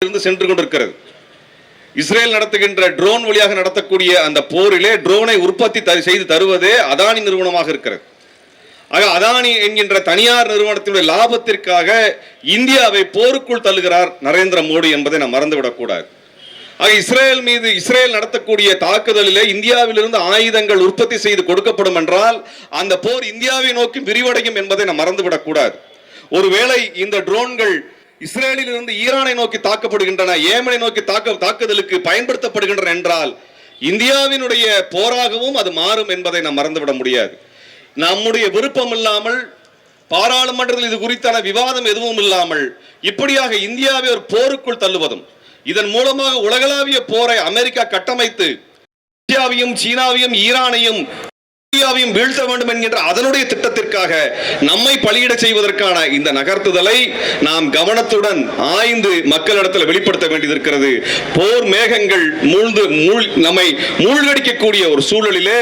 இருந்து சென்று கொண்டிருக்கிறது. இஸ்ரேல் நடத்துகின்ற ட்ரோன் வழியாக நடத்தக்கூடிய அந்த போரிலே ட்ரோனை உற்பத்தி செய்து தருவதே அதானி நிறுவனமாக இருக்கிறது. ஆக அதானி என்கின்ற தனியார் நிறுவனத்தினுடைய லாபத்திற்காக இந்தியாவை போருக்குள் தள்ளுகிறார் நரேந்திர மோடி என்பதை நாம் மறந்துவிடக் கூடாது. ஆக இஸ்ரேல் மீது இஸ்ரேல் நடத்தக்கூடிய தாக்குதலிலே இந்தியாவிலிருந்து ஆயுதங்கள் உற்பத்தி செய்து கொடுக்கப்படும் என்றால் அந்த போர் இந்தியாவை நோக்கி விரிவடையும் என்பதை நாம் மறந்துவிடக் கூடாது. ஒருவேளை இந்த ட்ரோன்கள் இஸ்ரேலில் இருந்து ஈரானை நோக்கி தாக்கப்படுகின்றன, ஏமனை நோக்கி தாக்குதலுக்கு பயன்படுத்தப்படுகின்றன என்றால் இந்தியாவினுடைய போராகவும் அது மாறும் என்பதை நாம் மறந்துவிட முடியாது. நம்முடைய விருப்பம் இல்லாமல், பாராளுமன்றத்தில் இது குறித்தான விவாதம் எதுவும் இல்லாமல் இப்படியாக இந்தியாவை ஒரு போருக்குள் தள்ளுவதும், இதன் மூலமாக உலகளாவிய போரை அமெரிக்கா கட்டமைத்து ரஷ்யாவையும் சீனாவையும் ஈரானையும் வீழ்த்த வேண்டும் என்கின்ற அதனுடைய திட்டத்திற்காக நம்மை பலியிட செய்வதற்கான இந்த நகர்த்துதலை நாம் கவனத்துடன் ஆய்ந்து மக்களிடத்தில் வெளிப்படுத்த வேண்டியிருக்கிறது. போர் மேகங்கள் நம்மை மூழ்கடிக்கக்கூடிய ஒரு சூழலிலே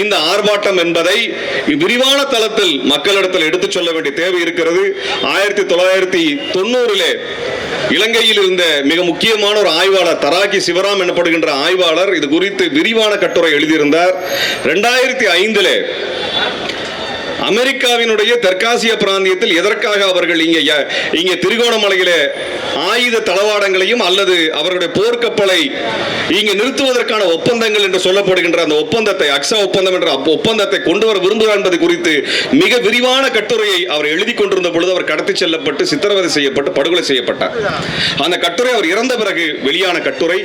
இந்த ஆர்ப்பாட்டம் என்பதை விரிவான தளத்தில் மக்களிடத்தில் எடுத்துச் சொல்ல வேண்டிய தேவை இருக்கிறது. 1990 இலங்கையில் இருந்த மிக முக்கியமான ஒரு ஆய்வாளர் தராகி சிவராம் எனப்படுகின்ற ஆய்வாளர் இது குறித்து விரிவான கட்டுரை எழுதியிருந்தார். 2005 அமெரிக்காவினுடைய தெற்காசிய பிராந்தியத்தில் எதற்காக அவர்கள் இங்கே திரிகோணமலையிலே ஆயுத தளவாடங்களையும் அல்லது அவருடைய போர்க்கப்பலை இங்கே நிறுத்துவதற்கான ஒப்பந்தங்கள் என்று சொல்லப்படுகின்ற அந்த ஒப்பந்தத்தை, அக்ஸா ஒப்பந்தம் என்ற ஒப்பந்தத்தை கொண்டு வர விரும்புகிறார் என்பது குறித்து மிக விரிவான கட்டுரையை அவர் எழுதி கொண்டிருந்த பொழுது அவர் கடத்தி செல்லப்பட்டு சித்திரவதை செய்யப்பட்டு படுகொலை செய்யப்பட்டார். அந்த கட்டுரை அவர் இறந்த பிறகு வெளியான கட்டுரை.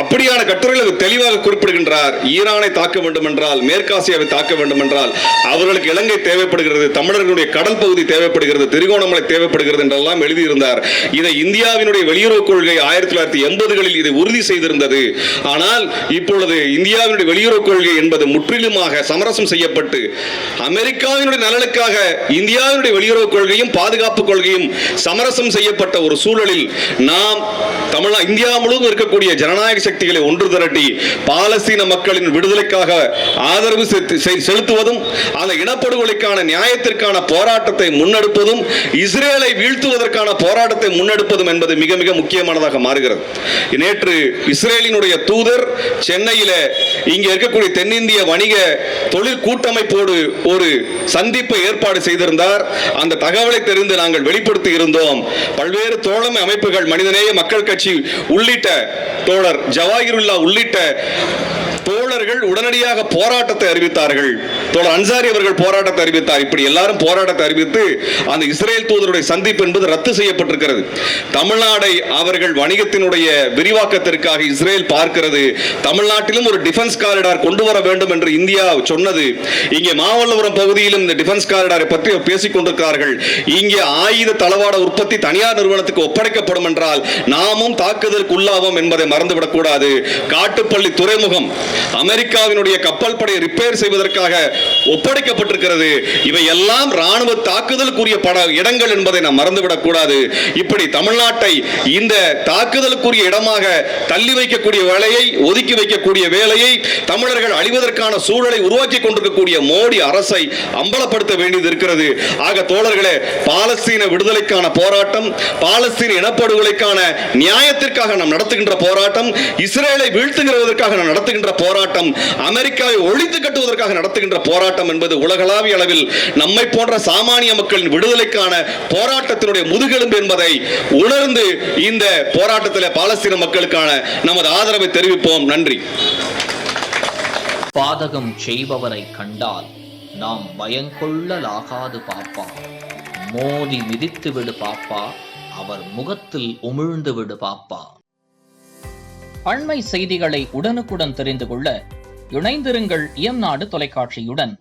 அப்படியான கட்டுரையில் அவர் தெளிவாக குறிப்பிடுகின்றார், ஈரானை தாக்க வேண்டும் என்றால், மேற்காசியாவை தாக்க வேண்டும் என்றால் அவர்களுக்கு இலங்கை தேவைப்படுகிறது, தமிழர்களுடைய கடல் பகுதி தேவைப்படுகிறது, திரிகோணமலை தேவைப்படுகிறது என்றெல்லாம் எழுதியிருந்தார். இதை இந்தியாவினுடைய வெளியுறவு கொள்கை 1980களில் இதை உறுதி செய்திருந்தது. ஆனால் இப்பொழுது இந்தியாவினுடைய வெளியுறவு கொள்கை என்பது முற்றிலுமாக சமரசம் செய்யப்பட்டு அமெரிக்காவினுடைய நலனுக்காக இந்தியாவினுடைய வெளியுறவு கொள்கையும் பாதுகாப்பு கொள்கையும் சமரசம் செய்யப்பட்ட ஒரு சூழலில் நாம் இந்தியா முழுவதும் இருக்கக்கூடிய ஜனநாயக சக்திகளை ஒன்று திரட்டி பாலஸ்தீன மக்களின் விடுதலைக்காக ஆதரவு செலுத்துவதும், அந்த இனப்படுகொலைக்கான நியாயத்திற்கான போராட்டத்தை முன்னெடுப்பதும், இஸ்ரேலை வீழ்த்துவதற்கான போராட்டத்தை முன்னெடுப்பதும் என்பது மிக மிக முக்கியமானதாக மாறுகிறது. நேற்று இஸ்ரேலினுடைய தூதர் சென்னையில இங்கே இருக்கக்கூடிய தென்னிந்திய வணிக தொழில் கூட்டமைப்போடு ஒரு சந்திப்பை ஏற்பாடு செய்திருந்தார். அந்த தகவலை தெரிந்து நாங்கள் வெளிப்படுத்தி இருந்தோம். பல்வேறு தோழமை அமைப்புகள், மனிதநேய மக்கள் கட்சி உள்ளிட்ட தோழர் ஜவாஹிருல்லா உள்ளிட்ட தோழர்கள் உடனடியாக போராட்டத்தை அறிவித்தார்கள். தோழர் அன்சாரி அவர்கள் போராட்டத்தை அறிவித்தார். இப்படி எல்லாரும் போராட்டத்தை அறிவித்து அந்த இஸ்ரேல் தூதருடைய சந்திப்பு என்பது ரத்து செய்யப்பட்டிருக்கிறது. தமிழ்நாடை அவர்கள் வணிகத்தினுடைய விரிவாக்கத்திற்காக இஸ்ரேல் பார்க்கிறது. தமிழ்நாட்டிலும் ஒரு டிஃபென்ஸ் காரிடார் கொண்டு வர வேண்டும் என்று இந்தியா சொன்னது. இங்கே மாமல்லபுரம் பகுதியிலும் இந்த டிஃபென்ஸ் காரிடாரை பற்றி பேசிக் கொண்டிருக்கிறார்கள். இங்கே ஆயுத தளவாட உற்பத்தி தனியார் நிறுவனத்துக்கு ஒப்படைக்கப்படும் என்றால் நாமும் தாக்குதலுக்கு உள்ளாவோம் என்பதை மறந்துவிடக் கூடாது. காட்டுப்பள்ளி துறைமுகம் அமெரிக்காவினுடைய கப்பல் படை ரிப்பேர் செய்வதற்காக ஒப்படைக்கப்பட்டிருக்கிறது. இவை எல்லாம் ராணுவ தாக்குதலுக்குரிய இடங்கள் என்பதை நாம் மறந்துவிடக் கூடாது. இப்படி தமிழ்நாட்டை இந்த தாக்குதலுக்குரிய இடமாக தள்ளி வைக்கக்கூடிய வேலையை, ஒதுக்கி வைக்கக்கூடிய வேலையை, தமிழர்கள் அழிவதற்கான சூழலை உருவாக்கி கொண்டிருக்கக்கூடிய மோடி அரசை அம்பலப்படுத்த வேண்டியது இருக்கிறது. ஆக தோழர்களே, பாலஸ்தீன விடுதலைக்கான போராட்டம், பாலஸ்தீன இனப்படுகொலைக்கான நியாயத்திற்காக நாம் நடத்துகின்ற போராட்டம், இஸ்ரேலை வீழ்த்துகிறதற்காக நாம் நடத்துகின்ற போராட்டம், அமெரிக்காவை ஒழித்து கட்டுவதற்காக நடத்துகின்ற போராட்டம் என்பது உலகளாவிய அளவில் நம்மை போன்ற சாமானிய மக்களின் விடுதலைக்கான போராட்டத்தினுடைய முதுகெலும்பு என்பதை உணர்ந்து இந்த போராட்டத்தில் பாலஸ்தீன மக்களுக்கான நமது ஆதரவை தெரிவிப்போம். நன்றி. பாதகம் செய்பவரை கண்டால் நாம் பயங்கொள்ளலாகாது பாப்பா, மோதி மிதித்து விடு பாப்பா, அவர் முகத்தில் உமிழ்ந்து விடு பாப்பா. அண்மை செய்திகளை உடனுக்குடன் தெரிந்து கொள்ள இணைந்திருங்கள் இயம்நாடு தொலைக்காட்சியுடன்.